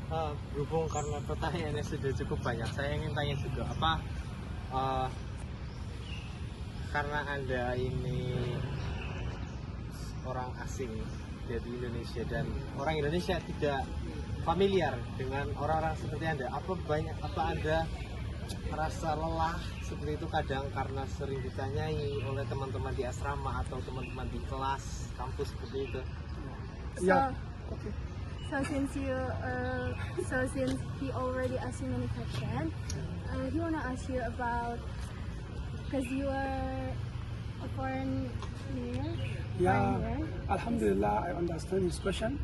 Berhubung karena pertanyaannya sudah cukup banyak, saya ingin tanya juga apa uh, karena Anda ini orang asing dari Indonesia dan orang Indonesia tidak familiar dengan orang-orang seperti Anda, apa Anda merasa lelah seperti itu kadang karena sering ditanyai oleh teman-teman di asrama atau teman-teman di kelas kampus seperti itu? So, Okay. since he already asked you many questions, he wanna ask you about, because you are a foreigner. Yeah, foreigner. Alhamdulillah, I understand his question.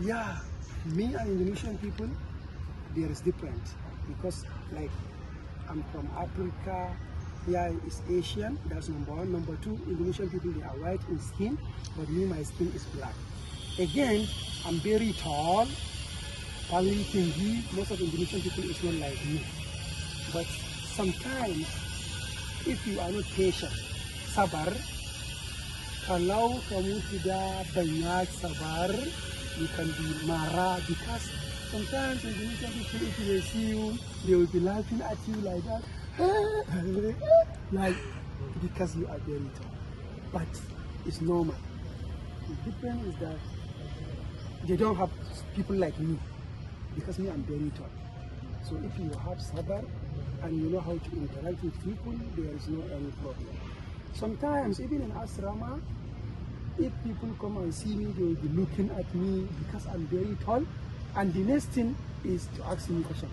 Yeah, me and Indonesian people, there is different because like I'm from Africa, yeah, it's Asian, that's number one. Number two, Indonesian people, they are white in skin, but me, my skin is black. Again, I'm very tall, paling tinggi, most of Indonesian people is not like me. But sometimes, if you are not patient, sabar, kalau kamu tidak banyak sabar, you can be marah because sometimes Indonesian people, if they see you, they will be laughing at you like that, like because you are very tall. But it's normal. The difference is that they don't have people like me because me, I'm very tall. So if you have sabar and you know how to interact with people, there is no any problem. Sometimes even in asrama, if people come and see me, they will be looking at me because I'm very tall. And the next thing is to ask me question.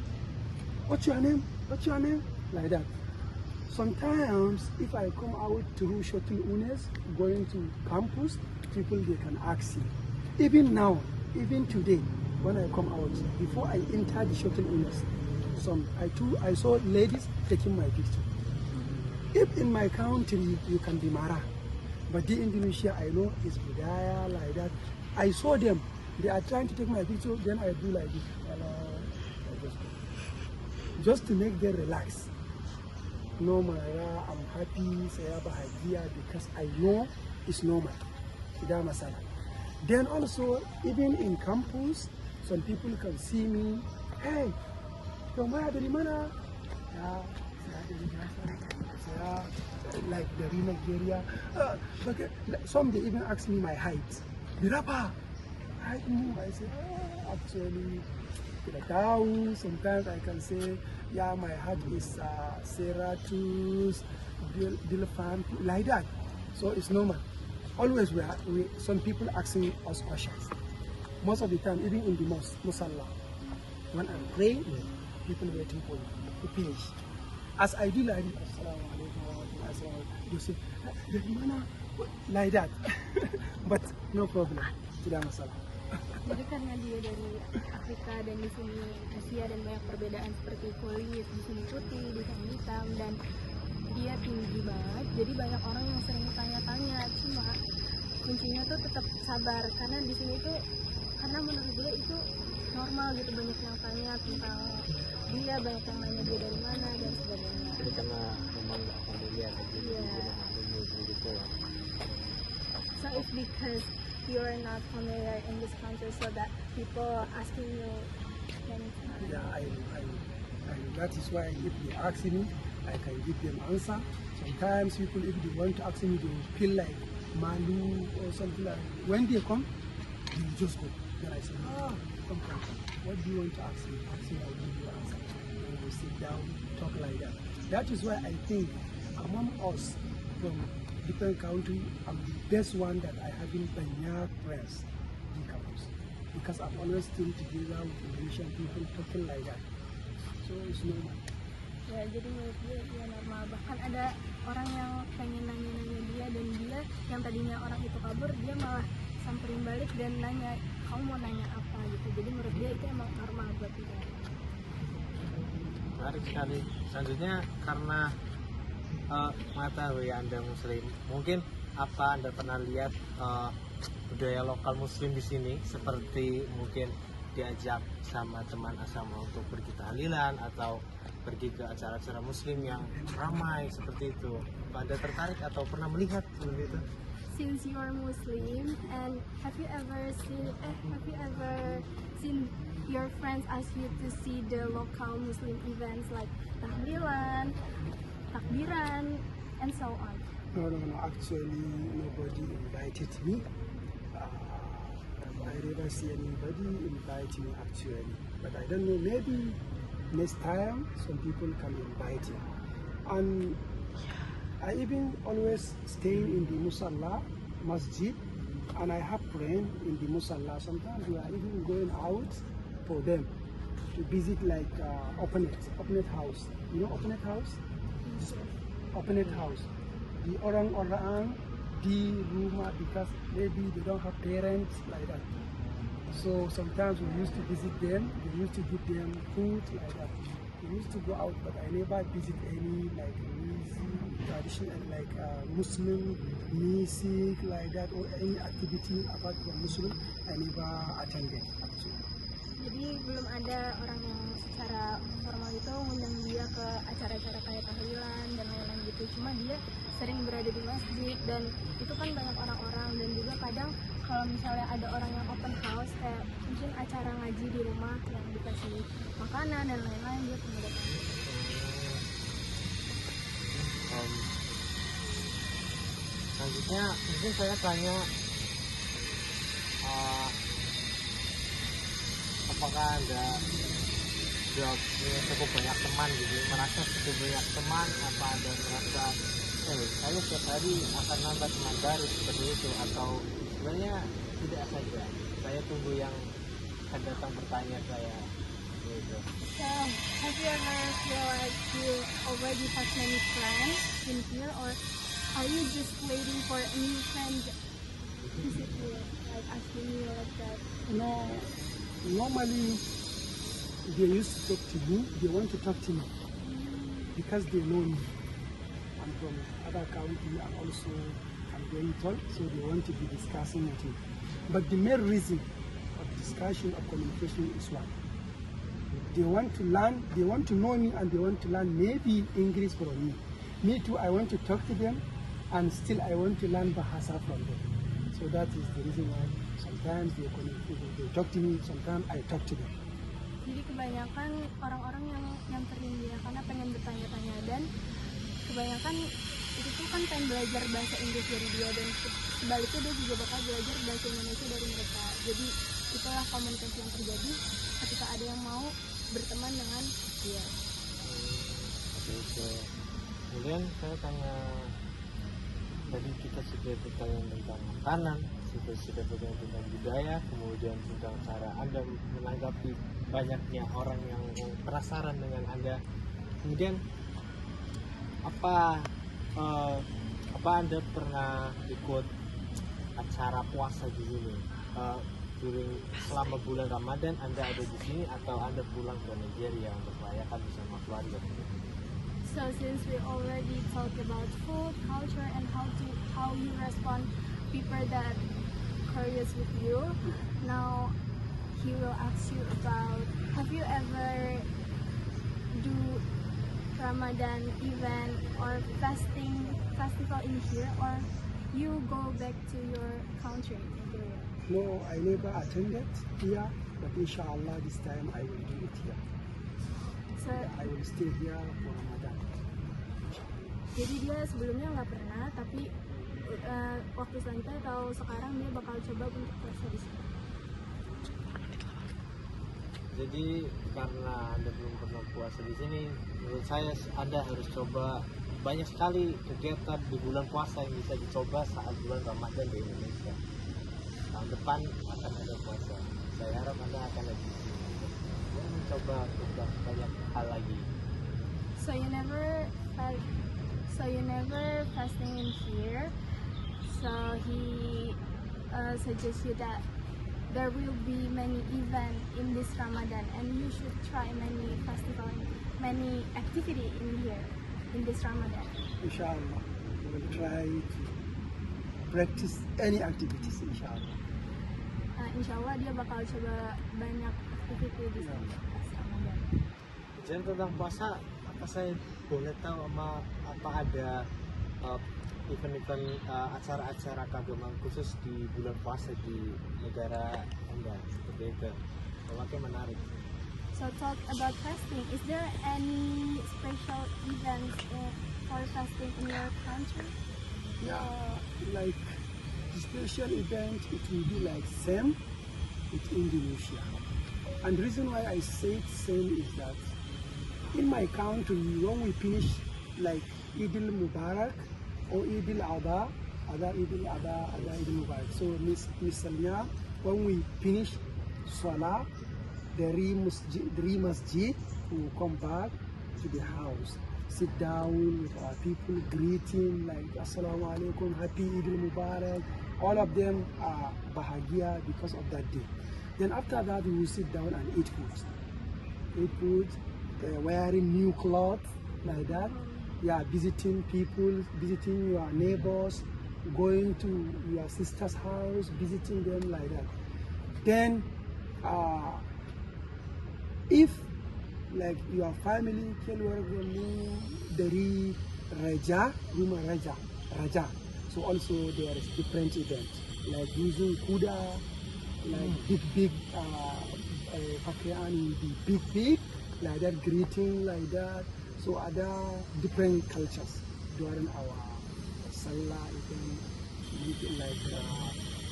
What's your name? What's your name? Like that. Sometimes if I come out through shuttle owners going to campus, people they can ask me. Even now, even today, when I come out, before I enter the shuttle owners, I saw ladies taking my picture. If in my country you can be marah, but the Indonesia I know is budaya like that. I saw them, they are trying to take my picture, then I do like this. Hello, I just to make them relax. No marah, I'm happy, saya bahagia because I know it's normal. Tidak masalah. Then also, even in campus, some people can see me. Hey, kamu dari mana? Ya, saya dari Gaza. Saya like dari Nigeria. Okay. Some they even ask me my height. Berapa? Heightmu? I say, actually, tidak tahu. Sometimes I can say, yeah, my height is Seratus, Dilfan, like that. So it's normal. Always some people asking us questions. Most of the time, even in the mosque, Musalla, when I'm praying, people waiting for you to finish. As I do like this, Assalamu alaikum wa rahmatullahi wa barakatuh, you say, dari mana? Like that. But no problem. Tidak masalah. Jadi karena dia dari Afrika dan di sini Asia dan banyak perbedaan seperti kulit, di sini putih, di sana hitam, dan dia tinggi banget, jadi banyak orang yang sering tanya-tanya. Cuma kuncinya tuh tetap sabar, karena di sini tuh, karena menurut dia itu normal gitu, banyak yang tanya tentang dia, banyak yang nanya dia dari mana dan sebagainya. Jadi karena memang nggak familiar aja gitu ya. So it's because you're not familiar in this country, so that people asking you many times. Yeah, I that is why if they ask me, I can give them answer. Sometimes people, if they want to ask me, they will feel like malu or something like that. When they come, they will just go. Then I say, come. What do you want to ask me? Ask me, I'll give you an answer. And we will sit down, talk like that. That is why I think among us from different country, I'm the best one that I have in banyak friends in campus. Because I'm always still together with Indonesian people talking like that. So it's normal. Ya, jadi menurut dia normal. Bahkan ada orang yang pengen nanya-nanya dia, dan dia yang tadinya orang itu kabur, dia malah samperin balik dan nanya, kamu mau nanya apa gitu. Jadi menurut dia itu emang normal buat dia. Menarik sekali. Selanjutnya karena mengetahui Anda Muslim, mungkin apa Anda pernah lihat budaya lokal Muslim di sini, seperti mungkin diajak sama teman asrama untuk pergi tahlilan atau pergi ke acara-acara Muslim yang ramai seperti itu. Apa Anda tertarik atau pernah melihat seperti itu? Since you are Muslim, and have you ever your friends ask you to see the local Muslim events like tahlilan, takbiran, and so on? No. Actually, nobody invited me. I never see anybody invite me actually. But I don't know, maybe next time some people can invite you. And I even always stay in the Musalla Masjid, and I have friends in the Musalla. Sometimes we are even going out for them to visit like Openet house. You know Openet house? Openet house. The orang-orang di rumah, because maybe they don't have parents like that. So sometimes we used to visit them, we used to give them food like that. We used to go out, but I never visit any like music, traditional like Muslim music like that, or any activity apart from Muslim. I never attended actually. Jadi belum ada orang yang secara formal itu ngundang dia ke acara-acara kayak tahlilan dan lain-lain gitu. Cuma dia sering berada di masjid, dan itu kan banyak orang-orang, dan juga kadang kalau misalnya ada orang yang open house kayak mungkin acara ngaji di rumah yang dikasih makanan dan lain-lain, dia pernah datang. Selanjutnya mungkin saya tanya, apakah Anda cukup banyak teman gitu, merasa cukup banyak teman, apa Anda merasa saya setiap hari akan nambah teman baru seperti itu, atau sebenarnya tidak saja, saya tunggu yang akan datang bertanya saya gitu. So, have you ever feel like you already have many friends in here, or are you just waiting for a new friend to visit you, like asking you like that? No, normally they used to talk to me, they want to talk to me because they know me. I'm from other county, and also I'm very tall, so they want to be discussing with me. But the main reason of discussion of communication is one. They want to learn, they want to know me, and they want to learn maybe English from me. Me too, I want to talk to them, and still I want to learn Bahasa from them. So that is the reason why sometimes they talk to me, sometimes I talk to them. Jadi kebanyakan orang-orang yang nyamperin dia karena pengen bertanya-tanya, dan kebanyakan itu tuh kan pengen belajar bahasa Inggris dari dia, dan sebaliknya dia juga bakal belajar bahasa Indonesia dari mereka. Jadi itulah komunikasi yang terjadi ketika ada yang mau berteman dengan dia. Oke. Kemudian saya tanya, tadi kita sudah bertanya tentang makanan, sudah bertanya tentang budaya, kemudian tentang cara Anda menanggapi banyaknya orang yang penasaran dengan Anda. Kemudian apa Anda pernah ikut acara puasa di sini? Selama bulan Ramadan Anda ada di sini, atau Anda pulang ke Nigeria untuk merayakan bersama keluarga? So since we already talked about food, culture, and how you respond people that curious with you, now he will ask you about, have you ever do Ramadan event or festival in here, or you go back to your country, Nigeria? No, I never attended here, but inshallah this time I will do it here. So, I will stay here for Ramadan. jadi dia sebelumnya nggak pernah, tapi waktu selanjutnya atau sekarang dia bakal coba untuk puasa di sini. Jadi karena Anda belum pernah puasa di sini, menurut saya Anda harus coba banyak sekali kegiatan di bulan puasa yang bisa dicoba saat bulan Ramadan di Indonesia. Tahun depan akan ada puasa. Saya harap Anda akan lebih mencoba banyak hal lagi. So you never fasting in here. So he suggests you that there will be many events in this Ramadan, and you should try many festival and many activity in here in this Ramadan. Inshallah, we will try to practice any activities. Inshallah. Insya Allah dia bakal coba banyak aktiviti di sini pas Ramadan. Bicara tentang puasa, apa saya boleh tahu apa ada event-event acara-acara keagamaan khusus di bulan puasa di negara Anda seperti itu? Oke, menarik. So talk about fasting. Is there any special events for fasting in your country? Yeah, like the special event, it will be like same with Indonesia. And the reason why I say same is that in my country, when we finish like Eid al-Mubarak or Eid al-Adha, Ada Eid al-Mubarak. So misalnya when we finish Salah, the masjid will come back to the house, sit down with our people, greeting like Assalamu alaikum, happy Eid al-Mubarak. All of them are bahagia because of that day. Then after that, we will sit down and eat food. Eat food, wearing new clothes like that. Yeah, visiting people, visiting your neighbors, going to your sister's house, visiting them like that. Then, if like your family keluarga dari rumah raja, so also there is different events like using kuda, like big pakaian will be big like that, greeting like that. So other different cultures during our Salah event, like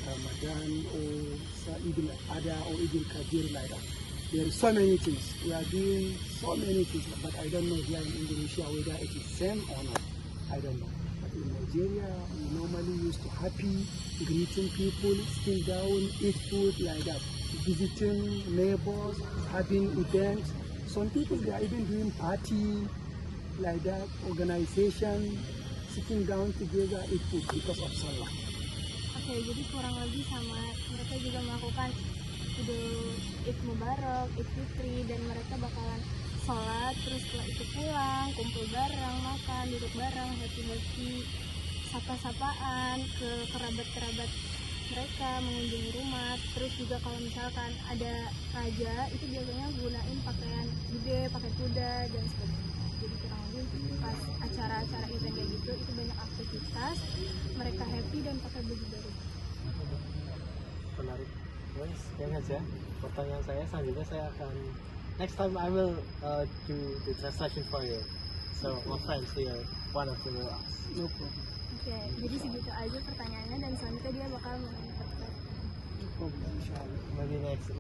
Ramadan or Eid al-Adha or Eid al-Kabir like that. There are so many things. We are doing so many things, but I don't know here in Indonesia whether it is same or not. I don't know. But in Nigeria, we normally used to happy, greeting people, sitting down, eat food like that, visiting neighbors, having events. Some people, they are even doing party like that, organization, sitting down together, eat food because of Salah. Oke, jadi kurang lebih sama, mereka juga melakukan Eid Mubarak, Eid Fitri, dan mereka bakalan sholat, terus setelah itu pulang, kumpul bareng, makan, duduk bareng, happy-happy, sapa-sapaan ke kerabat-kerabat mereka, mengunjungi rumah. Terus juga kalau misalkan ada raja, itu biasanya gunain pakaian gede, pakai kuda, dan sebagainya. Jadi kurang lebih pas acara-acara event kayak gitu, itu banyak aktivitas, mereka happy dan pakai baju baru. Menarik. Guys, sekian aja pertanyaan saya. Selanjutnya saya akan next time I will do the translation for you. So my friends here one of them will ask. No problem. Oke, jadi segitu aja pertanyaannya, dan selanjutnya dia bakal menginterpret. No problem, inshallah. Maybe next